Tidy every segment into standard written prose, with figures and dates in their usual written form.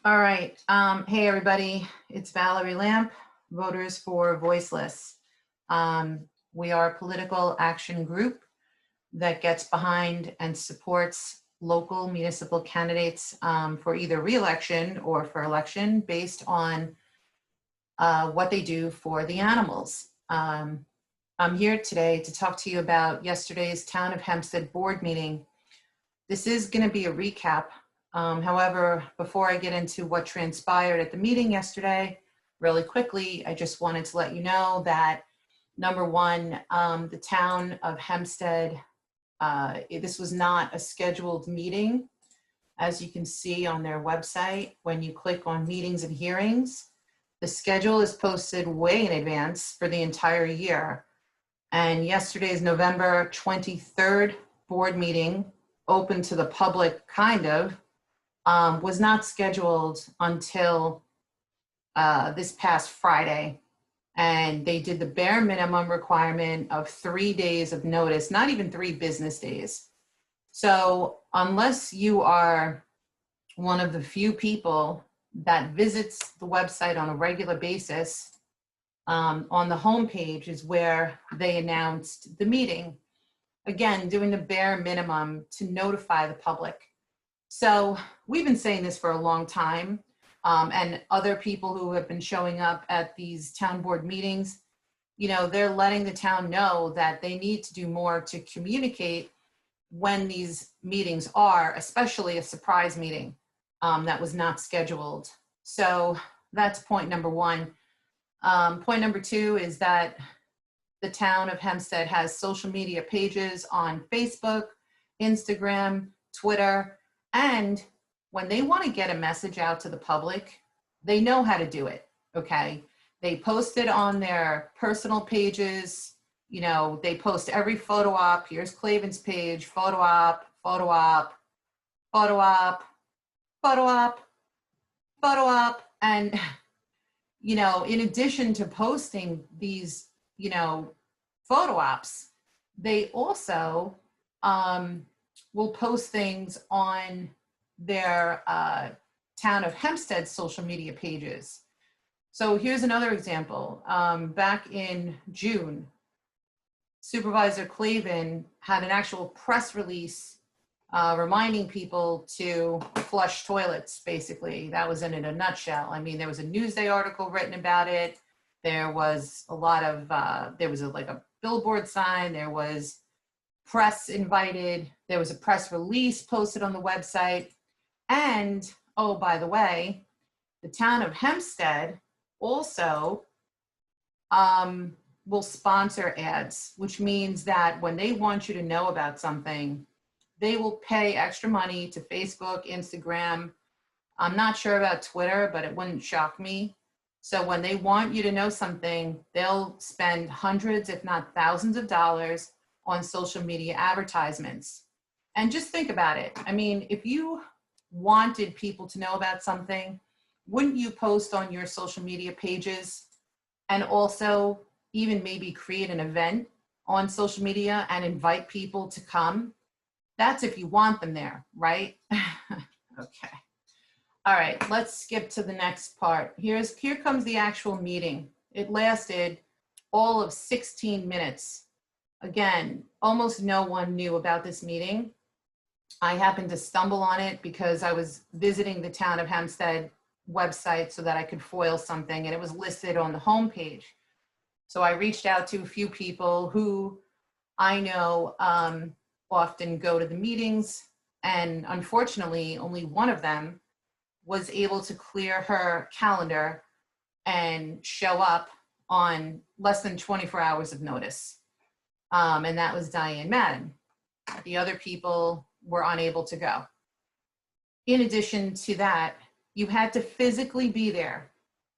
All right. Hey, everybody. It's Valerie Lamp, Voters for Voiceless. We are a political action group that gets behind and supports local municipal candidates for either re-election or for election based on what they do for the animals. I'm here today to talk to you about yesterday's Town of Hempstead Board Meeting. This is going to be a recap. However, before I get into what transpired at the meeting yesterday, really quickly, I just wanted to let you know that, number one, the Town of Hempstead, this was not a scheduled meeting. As you can see on their website, when you click on meetings and hearings, the schedule is posted way in advance for the entire year. And yesterday's November 23rd board meeting, open to the public, kind of, was not scheduled until this past Friday. And they did the bare minimum requirement of 3 days of notice, not even 3 business days. So unless you are one of the few people that visits the website on a regular basis, on the homepage is where they announced the meeting. Again, doing the bare minimum to notify the public. So we've been saying this for a long time, and other people who have been showing up at these town board meetings, you know, they're letting the town know that they need to do more to communicate when these meetings are, especially a surprise meeting that was not scheduled. So that's point number one. Point number two is that the Town of Hempstead has social media pages on Facebook, Instagram, Twitter, and when they want to get a message out to the public, they know how to do it, okay? They post it on their personal pages. You know, they post every photo op. Here's Clavin's page, photo op, photo op, photo op, photo op, photo op. And, you know, in addition to posting these, you know, photo ops, they also will post things on their Town of Hempstead social media pages. So here's another example. Back in June, Supervisor Clavin had an actual press release reminding people to flush toilets, basically. That was in a nutshell. I mean, there was a Newsday article written about it. There was a lot of, there was like a billboard sign, there was press invited, there was a press release posted on the website. And, oh, by the way, the Town of Hempstead also will sponsor ads, which means that when they want you to know about something, they will pay extra money to Facebook, Instagram. I'm not sure about Twitter, but it wouldn't shock me. So when they want you to know something, they'll spend hundreds, if not thousands of dollars on social media advertisements. And just think about it. I mean, if you wanted people to know about something, wouldn't you post on your social media pages and also even maybe create an event on social media and invite people to come? That's if you want them there, right? Okay. All right, let's skip to the next part. Here comes the actual meeting. It lasted all of 16 minutes. Again, almost no one knew about this meeting. I happened to stumble on it because I was visiting the Town of Hempstead website so that I could foil something, and it was listed on the homepage. So I reached out to a few people who I know often go to the meetings, and unfortunately, only one of them was able to clear her calendar and show up on less than 24 hours of notice. And that was Diane Madden. The other people were unable to go. In addition to that, you had to physically be there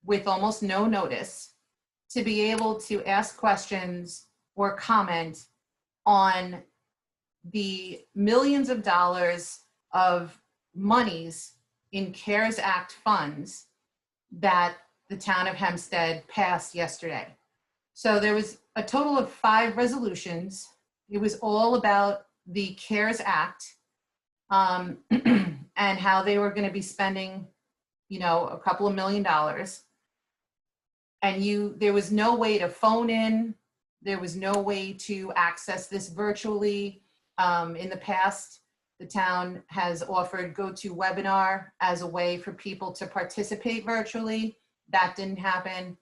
with almost no notice to be able to ask questions or comment on the millions of dollars of monies in CARES Act funds that the Town of Hempstead passed yesterday. So there was a total of 5 resolutions. It was all about the CARES Act and how they were going to be spending a couple of $1 million, and there was no way to phone in, there was no way to access this virtually. In the past, the town has offered GoToWebinar as a way for people to participate virtually. That didn't happen.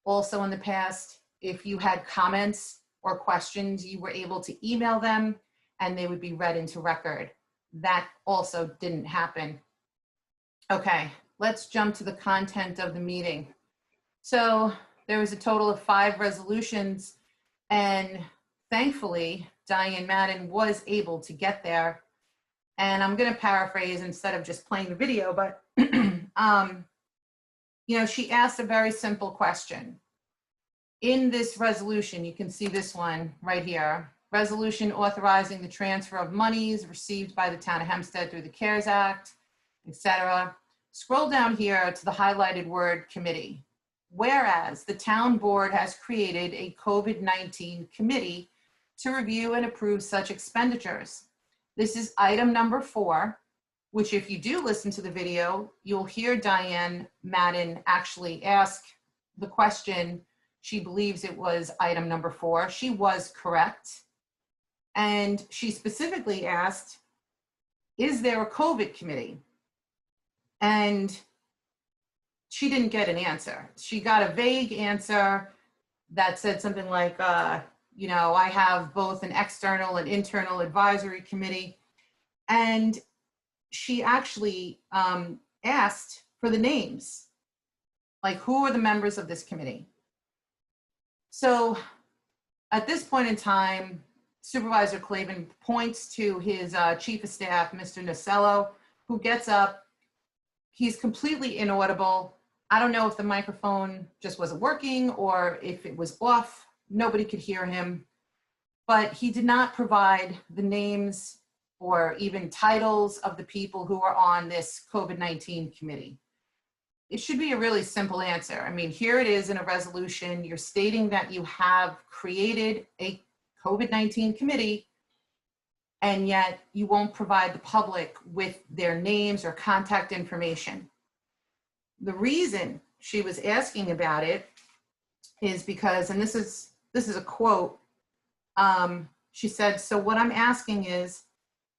Also in the past, if you had comments or questions, you were able to email them and they would be read into record. That also didn't happen. Okay, let's jump to the content of the meeting. So there was a total of 5 resolutions, and thankfully, Diane Madden was able to get there. And I'm going to paraphrase instead of just playing the video, but she asked a very simple question. In this resolution, you can see this one right here, resolution authorizing the transfer of monies received by the town of Hempstead through the CARES Act, etc. Scroll down here to the highlighted word committee. Whereas the town board has created a COVID-19 committee to review and approve such expenditures. This is item number 4, which if you do listen to the video, you'll hear Diane Madden actually ask the question. She believes it was item number 4. She was correct. And she specifically asked, is there a COVID committee? And she didn't get an answer. She got a vague answer that said something like, I have both an external and internal advisory committee. And she actually asked for the names, like who are the members of this committee? So at this point in time, Supervisor Clavin points to his chief of staff, Mr. Nasello, who gets up. He's completely inaudible. I don't know if the microphone just wasn't working or if it was off. Nobody could hear him, but he did not provide the names or even titles of the people who are on this COVID-19 committee. It should be a really simple answer. I mean, here it is in a resolution. You're stating that you have created a COVID-19 committee, and yet you won't provide the public with their names or contact information. The reason she was asking about it is because, and this is a quote, she said, so what I'm asking is,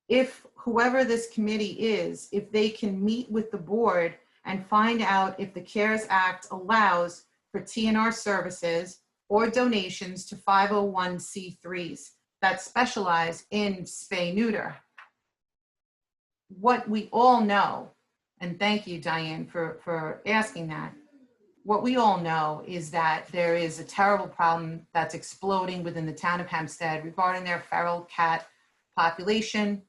if whoever this committee is, if they can meet with the board and find out if the CARES Act allows for TNR services or donations to 501c3s that specialize in spay-neuter. What we all know, and thank you, Diane, for asking that. What we all know is that there is a terrible problem that's exploding within the town of Hempstead regarding their feral cat population.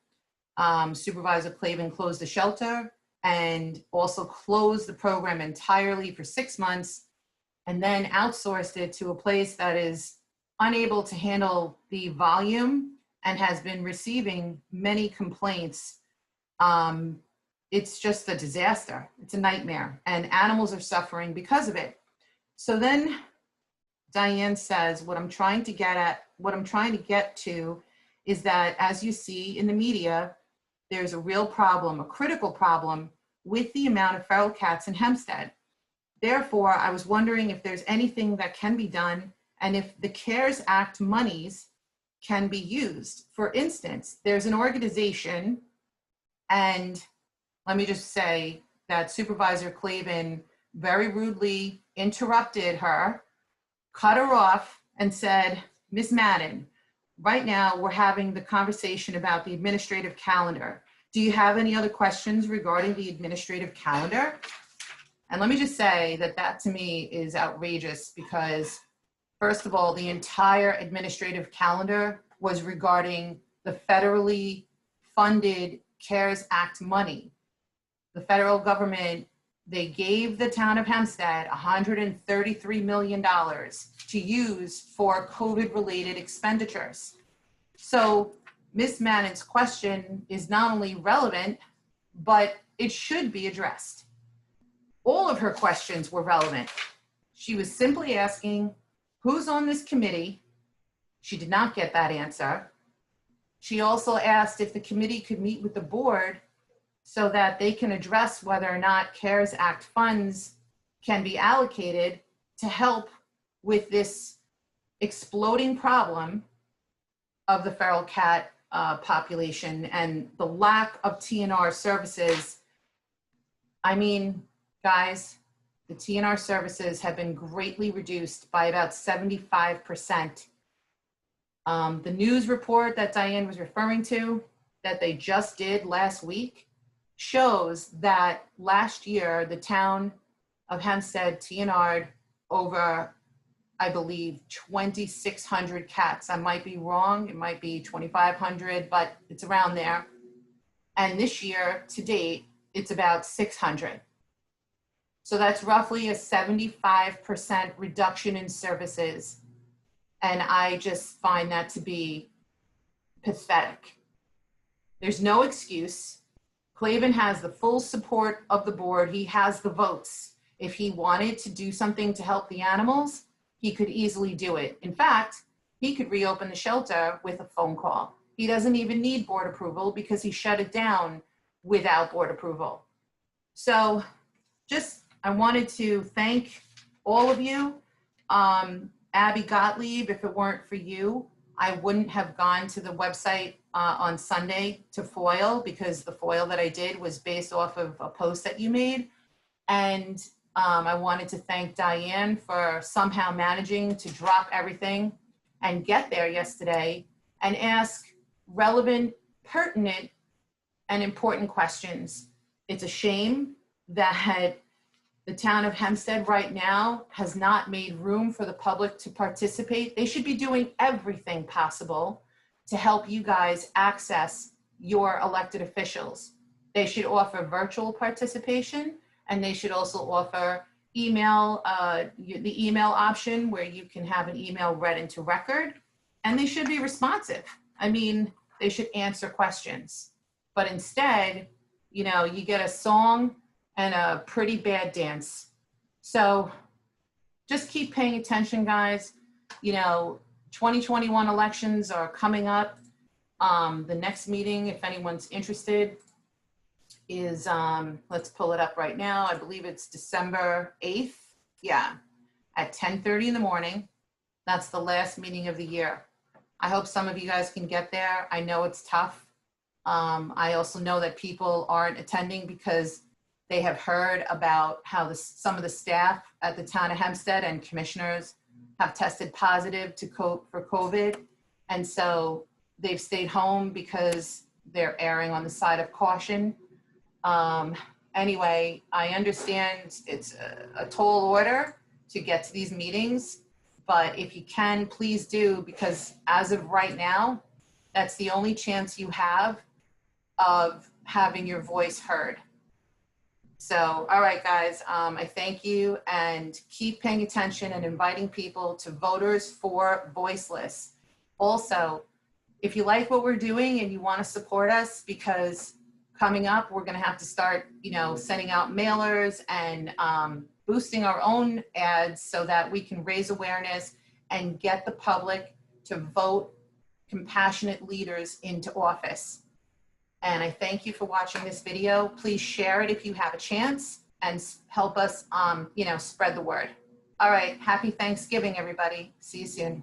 Supervisor Clavin closed the shelter and also closed the program entirely for 6 months and then outsourced it to a place that is unable to handle the volume and has been receiving many complaints. It's just a disaster. It's a nightmare, and animals are suffering because of it. So then Diane says, what I'm trying to get to is that, as you see in the media, there's a real problem, a critical problem with the amount of feral cats in Hempstead. Therefore, I was wondering if there's anything that can be done and if the CARES Act monies can be used. For instance, there's an organization, and let me just say that Supervisor Clavin very rudely interrupted her, cut her off, and said, Ms. Madden, right now we're having the conversation about the administrative calendar. Do you have any other questions regarding the administrative calendar? And let me just say that to me is outrageous because, first of all, the entire administrative calendar was regarding the federally funded CARES Act money. The federal government, they gave the town of Hempstead $133 million to use for COVID-related expenditures. So Ms. Madden's question is not only relevant, but it should be addressed. All of her questions were relevant. She was simply asking, who's on this committee? She did not get that answer. She also asked if the committee could meet with the board so that they can address whether or not CARES Act funds can be allocated to help with this exploding problem of the feral cat population and the lack of TNR services. I mean, guys, the TNR services have been greatly reduced by about 75%. The news report that Diane was referring to that they just did last week shows that last year the town of Hempstead TNR'd over, I believe, 2,600 cats. I might be wrong. It might be 2,500, but it's around there. And this year to date, it's about 600. So that's roughly a 75% reduction in services. And I just find that to be pathetic. There's no excuse. Clavin has the full support of the board. He has the votes. If he wanted to do something to help the animals, he could easily do it. In fact, he could reopen the shelter with a phone call. He doesn't even need board approval because he shut it down without board approval. So I wanted to thank all of you. Abby Gottlieb, if it weren't for you, I wouldn't have gone to the website on Sunday to foil, because the foil that I did was based off of a post that you made. And I wanted to thank Diane for somehow managing to drop everything and get there yesterday and ask relevant, pertinent, and important questions. It's a shame that the town of Hempstead right now has not made room for the public to participate. They should be doing everything possible to help you guys access your elected officials. They should offer virtual participation, and they should also offer email, the email option where you can have an email read into record, and they should be responsive. I mean, they should answer questions. But instead, you know, you get a song and a pretty bad dance. So just keep paying attention, guys. You know, 2021 elections are coming up. The next meeting, if anyone's interested, is, let's pull it up right now. I believe it's December 8th. Yeah, at 10:30 in the morning. That's the last meeting of the year. I hope some of you guys can get there. I know it's tough. I also know that people aren't attending because they have heard about how some of the staff at the town of Hempstead and commissioners have tested positive for COVID. And so they've stayed home because they're erring on the side of caution. Anyway, I understand it's a tall order to get to these meetings, but if you can, please do, because as of right now, that's the only chance you have of having your voice heard. So, all right, guys, I thank you, and keep paying attention and inviting people to Voters for Voiceless. Also, if you like what we're doing and you want to support us, because coming up, we're going to have to start, you know, sending out mailers and boosting our own ads so that we can raise awareness and get the public to vote compassionate leaders into office. And I thank you for watching this video. Please share it if you have a chance and help us, you know, spread the word. All right. Happy Thanksgiving, everybody. See you soon.